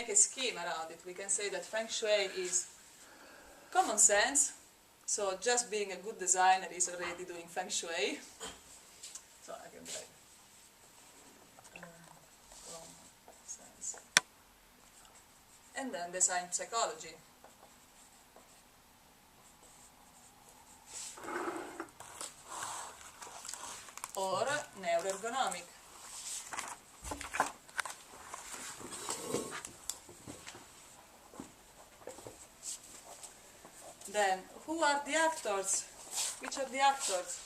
make a scheme around it. We can say that Feng Shui is common sense, so just being a good designer is already doing Feng Shui. So I can write common sense. And then design psychology. Or neuroergonomic. Then, who are the actors? Which are the actors?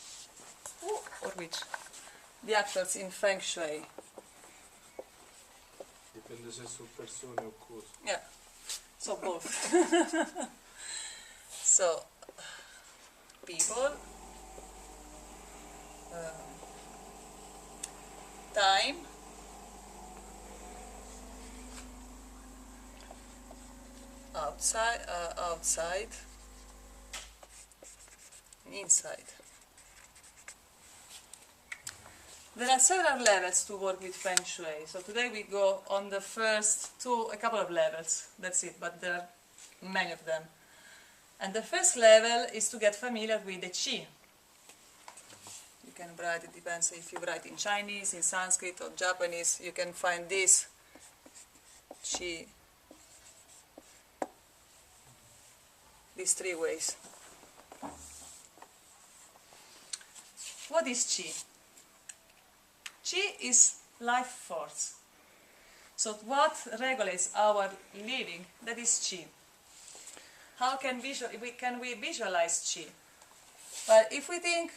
Who or which? The actors in Feng Shui. Dipende se sono persone o cose. Yeah, so both. So, people, time, outside, and inside. There are several levels to work with Feng Shui. So today we go on the first a couple of levels, that's it, but there are many of them. And the first level is to get familiar with the Qi. You can write, it depends if you write in Chinese, in Sanskrit or Japanese, you can find this Qi, these three ways. What is Qi? Qi is life force. So what regulates our living, that is Qi. How can we visualize Qi? Well, if we think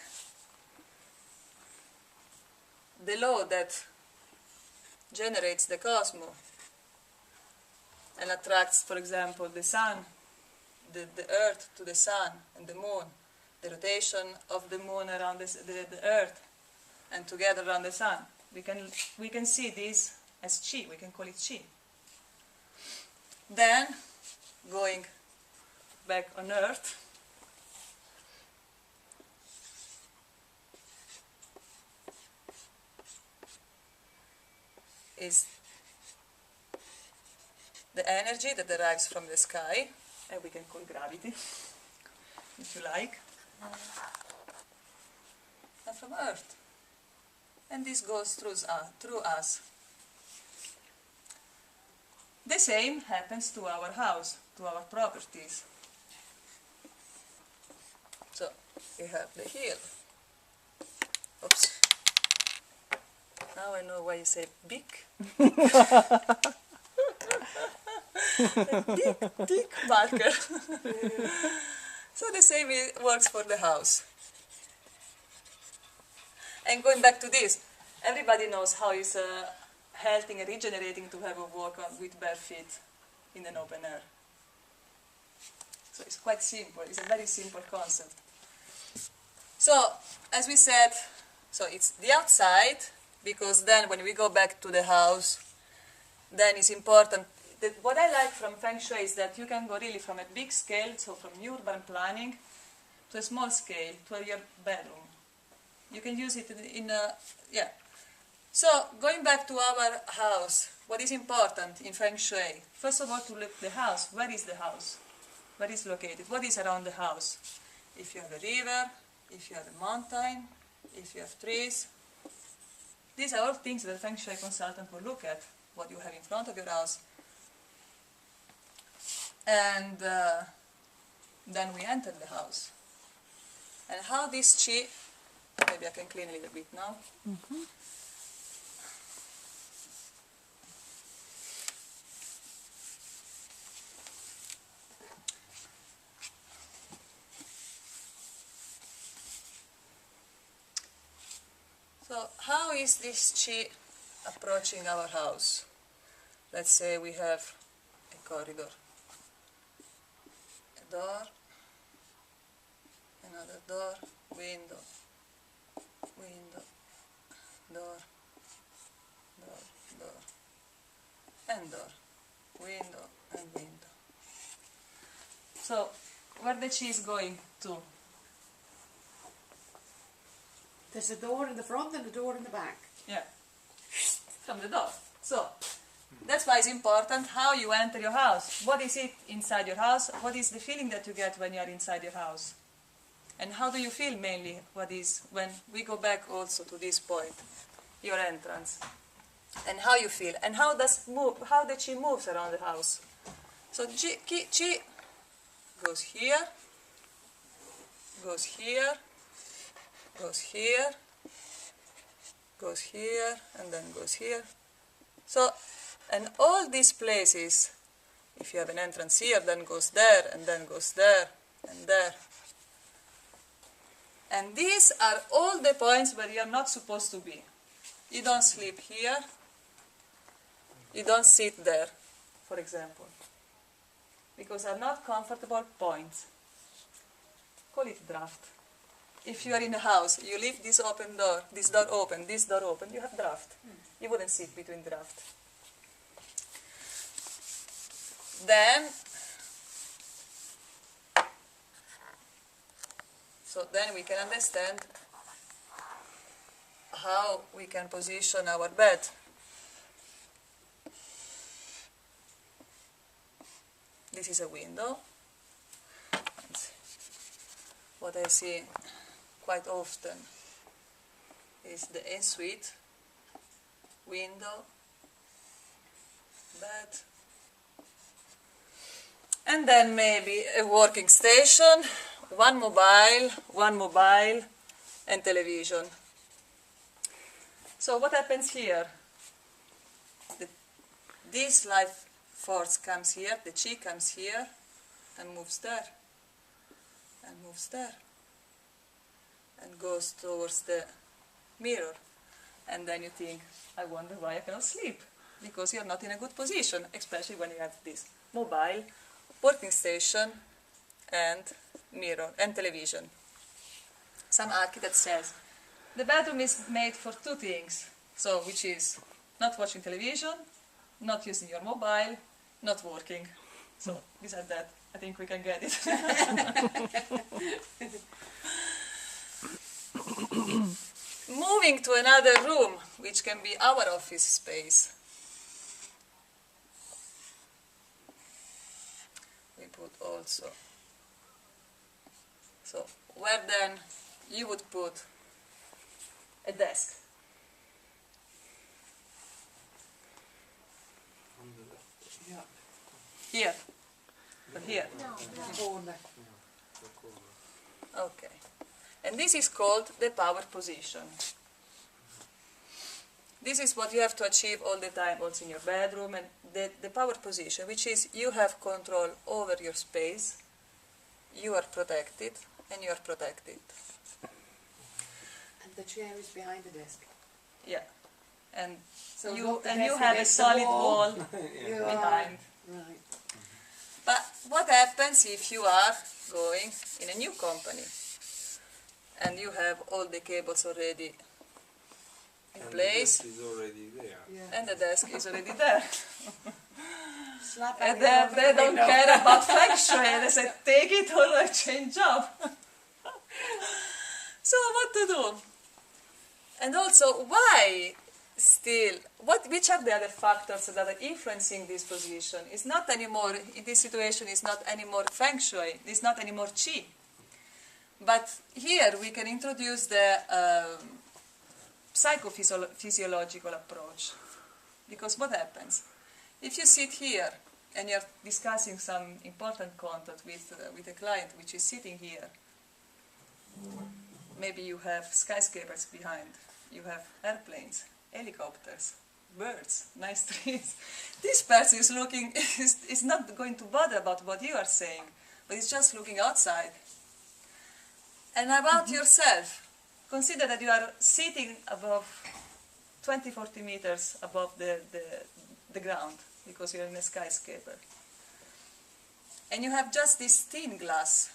the law that generates the cosmos and attracts, for example, the sun, the earth to the sun and the moon, the rotation of the moon around the earth and together around the sun, we can see this as Qi, we can call it Qi. Then, going back on earth, is the energy that derives from the sky, and we can call gravity, if you like, and from earth. And this goes through us. The same happens to our house, to our properties. So, we have the hill. Oops. Now I know why you say big. Big marker. So the same works for the house. And going back to this, everybody knows how it's healthy and regenerating to have a walk with bare feet in an open air. So it's quite simple. It's a very simple concept. So, as we said, so it's the outside, because then when we go back to the house, then it's important. What I like from Feng Shui is that you can go really from a big scale, so from urban planning, to a small scale, to your bedroom. You can use it yeah. So, going back to our house, what is important in Feng Shui? First of all, to look at the house. Where is the house? Where is it located? What is around the house? If you have a river, if you have a mountain, if you have trees. These are all things that a Feng Shui consultant will look at, what you have in front of your house. And then we enter the house. And how this Qi, maybe I can clean a little bit now. Mm-hmm. So how is this Qi approaching our house? Let's say we have a corridor, a door, another door, window, window, door, door, door, and door, window, and window. So, where the Qi is going to? There's a door in the front and a door in the back. Yeah, from the door. So, That's why it's important how you enter your house. What is it inside your house? What is the feeling that you get when you are inside your house? And how do you feel mainly? What is when we go back also to this point, your entrance, and how you feel, and how the chi moves around the house. So chi goes here, goes here, goes here, goes here, and then goes here. So, and all these places, if you have an entrance here, then goes there, and then goes there, and there. And these are all the points where you are not supposed to be. You don't sleep here, you don't sit there, for example, because are not comfortable points. Call it draft. If you are in a house, you leave this door open, you have draft. You wouldn't sit between draft. Then we can understand how we can position our bed. This is a window. What I see quite often is the ensuite, window, bed, and then maybe a working station, one mobile, and television. So what happens here? This life force comes here, the chi comes here, and moves there, and moves there, and goes towards the mirror. And then you think, I wonder why I cannot sleep, because you're not in a good position, especially when you have this mobile, working station, and mirror, and television. Some architect says, the bedroom is made for two things, so which is not watching television, not using your mobile, not working. So, besides that, I think we can get it. Moving to another room, which can be our office space. We put also. So, where then you would put a desk. Yeah. Here. Or here. Corner. Okay. And this is called the power position. This is what you have to achieve all the time, also in your bedroom, and the power position, which is you have control over your space, you are protected, and you are protected. And the chair is behind the desk. Yeah. And So you the and you desk have a against the solid wall. wall Yeah. behind. Right. But what happens if you are going in a new company and you have all the cables already in place, The desk is already there. Yeah. and the desk is already there? Slap And everyone they don't know. care about Feng Shui. They say, take it or change job. So what to do? And also, why still, which are the other factors that are influencing this position? It's not anymore, in this situation, it's not anymore Feng Shui, it's not anymore Qi. But here we can introduce the psychophysiological approach. Because what happens? If you sit here and you're discussing some important content with a client which is sitting here, maybe you have skyscrapers behind, you have airplanes, helicopters, birds, nice trees. This person is looking, is not going to bother about what you are saying, but he's just looking outside. And about yourself, consider that you are sitting above 20-40 meters above the ground, because you're in a skyscraper. And you have just this thin glass.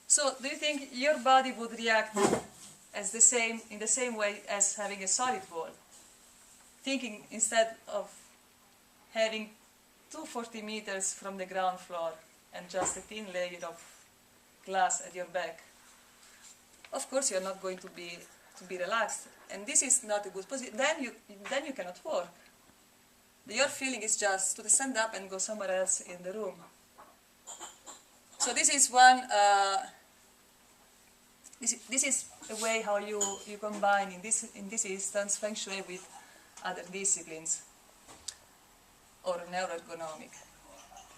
So do you think your body would react in the same way as having a solid wall? Thinking instead of having 240 meters from the ground floor and just a thin layer of glass at your back, of course you're not going to be relaxed, and this is not a good position. Then you cannot work. Your feeling is just to stand up and go somewhere else in the room. So this is one. This is a way how you combine in this instance Feng Shui with other disciplines or neuroeconomic.